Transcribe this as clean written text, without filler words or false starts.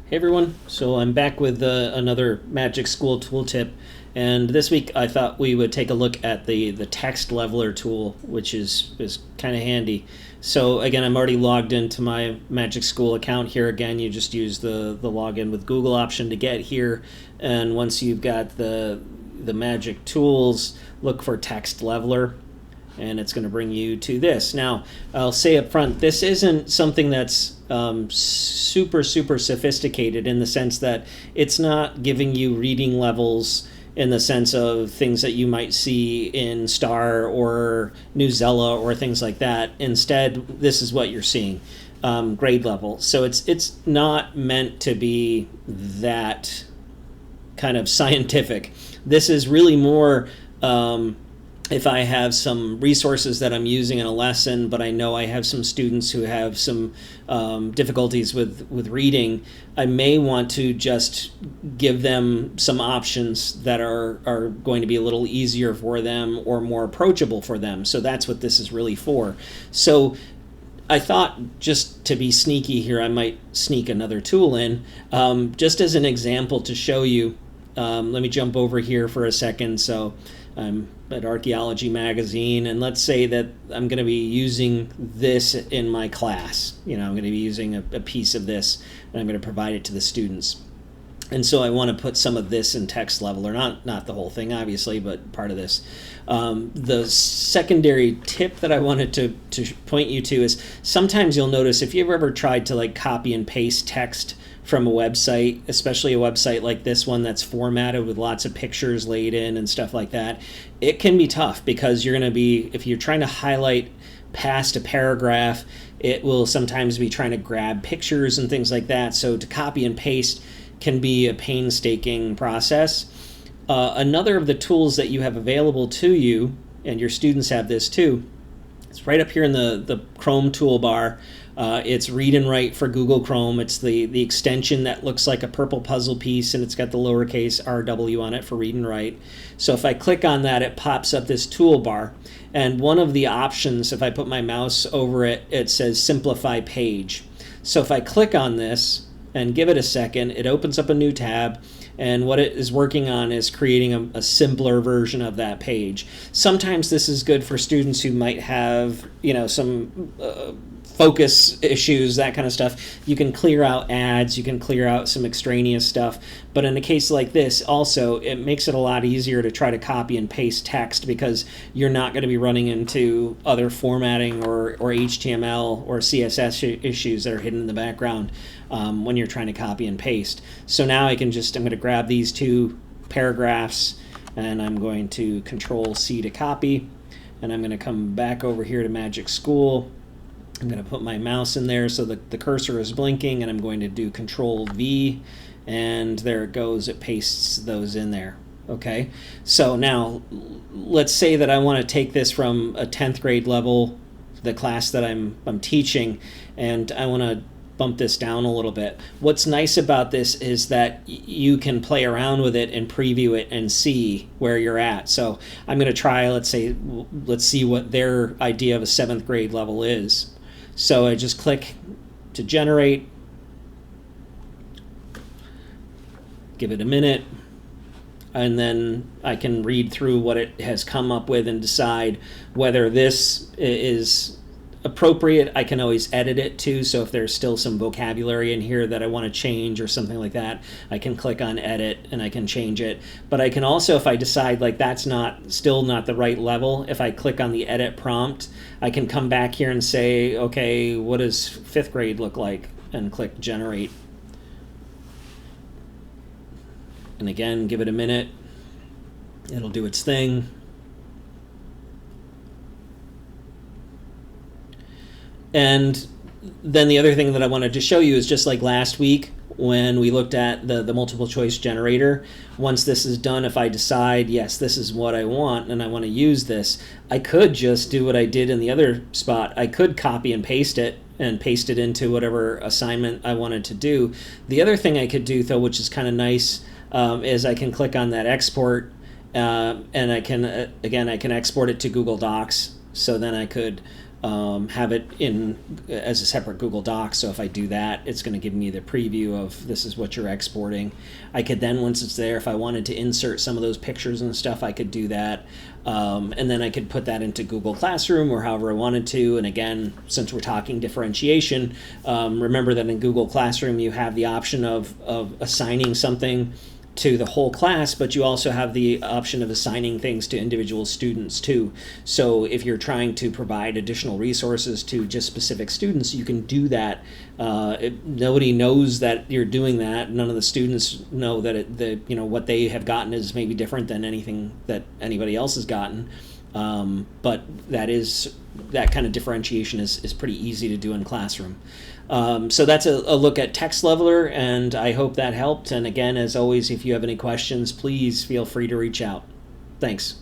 Hey everyone, so I'm back with another MagicSchool tool tip, and this week I thought we would take a look at the text leveler tool, which is kind of handy. So again, I'm already logged into my MagicSchool account here. Again, you just use the login with Google option to get here, and once you've got the Magic tools, look for text leveler, and it's going to bring you to this. Now, I'll say up front, this isn't something that's super sophisticated in the sense that it's not giving you reading levels in the sense of things that you might see in Star or Newsela or things like that. Instead, this is what you're seeing, grade level. So it's not meant to be that kind of scientific. This is really more if I have some resources that I'm using in a lesson, but I know I have some students who have some difficulties with reading, I may want to just give them some options that are going to be a little easier for them or more approachable for them. So that's what this is really for. So I thought, just to be sneaky here, I might sneak another tool in, just as an example to show you. Let me jump over here for a second. So I'm at Archaeology Magazine, and let's say that I'm going to be using this in my class. I'm going to be using a piece of this, and I'm going to provide it to the students. And so I want to put some of this in text level, or not the whole thing, obviously, but part of this. The secondary tip that I wanted to point you to is sometimes you'll notice if you've ever tried to copy and paste text from a website, especially a website like this one that's formatted with lots of pictures laid in and stuff like that, it can be tough because you're going to be, if you're trying to highlight past a paragraph, it will sometimes be trying to grab pictures and things like that. So to copy and paste can be a painstaking process. Another of the tools that you have available to you, and your students have this too, it's right up here in the Chrome toolbar. It's Read and Write for Google Chrome. It's the extension that looks like a purple puzzle piece, and it's got the lowercase rw on it for Read and Write. So if I click on that, it pops up this toolbar. And one of the options, if I put my mouse over it, it says Simplify Page. So if I click on this and give it a second, it opens up a new tab. And what it is working on is creating a simpler version of that page. Sometimes this is good for students who might have, some focus issues, that kind of stuff. You can clear out ads, you can clear out some extraneous stuff. But in a case like this, also, it makes it a lot easier to try to copy and paste text because you're not going to be running into other formatting or HTML or CSS issues that are hidden in the background when you're trying to copy and paste. So now I'm going to grab these two paragraphs, and I'm going to Control-C to copy, and I'm going to come back over here to MagicSchool. I'm going to put my mouse in there so that the cursor is blinking, and I'm going to do Control-V, and there it goes. It pastes those in there. Okay, so now let's say that I want to take this from a 10th grade level, the class that I'm teaching, and I want to bump this down a little bit. What's nice about this is that you can play around with it and preview it and see where you're at. So I'm going to try, let's see what their idea of a 7th grade level is. So I just click to generate, give it a minute, and then I can read through what it has come up with and decide whether this is appropriate. I can always edit it too, so if there's still some vocabulary in here that I want to change or something like that, I can click on edit and I can change it. But I can also, if I decide that's still not the right level, if I click on the edit prompt, I can come back here and say, okay, what does 5th grade look like, and click generate. And again, give it a minute, it'll do its thing. And then the other thing that I wanted to show you is just like last week when we looked at the multiple choice generator. Once this is done, if I decide, yes, this is what I want and I want to use this, I could just do what I did in the other spot. I could copy and paste it into whatever assignment I wanted to do. The other thing I could do, though, which is kind of nice, is I can click on that export, and I can, again, I can export it to Google Docs. So then I could have it in as a separate Google Doc. So if I do that, it's going to give me the preview of this is what you're exporting. I could then, once it's there, if I wanted to insert some of those pictures and stuff, I could do that. And then I could put that into Google Classroom or however I wanted to. And again, since we're talking differentiation, remember that in Google Classroom you have the option of assigning something to the whole class, but you also have the option of assigning things to individual students too. So if you're trying to provide additional resources to just specific students, you can do that. Nobody knows that you're doing that. None of the students know that what they have gotten is maybe different than anything that anybody else has gotten. But that kind of differentiation is pretty easy to do in Classroom. So that's a look at Text Leveler, and I hope that helped. And again, as always, if you have any questions, please feel free to reach out. Thanks.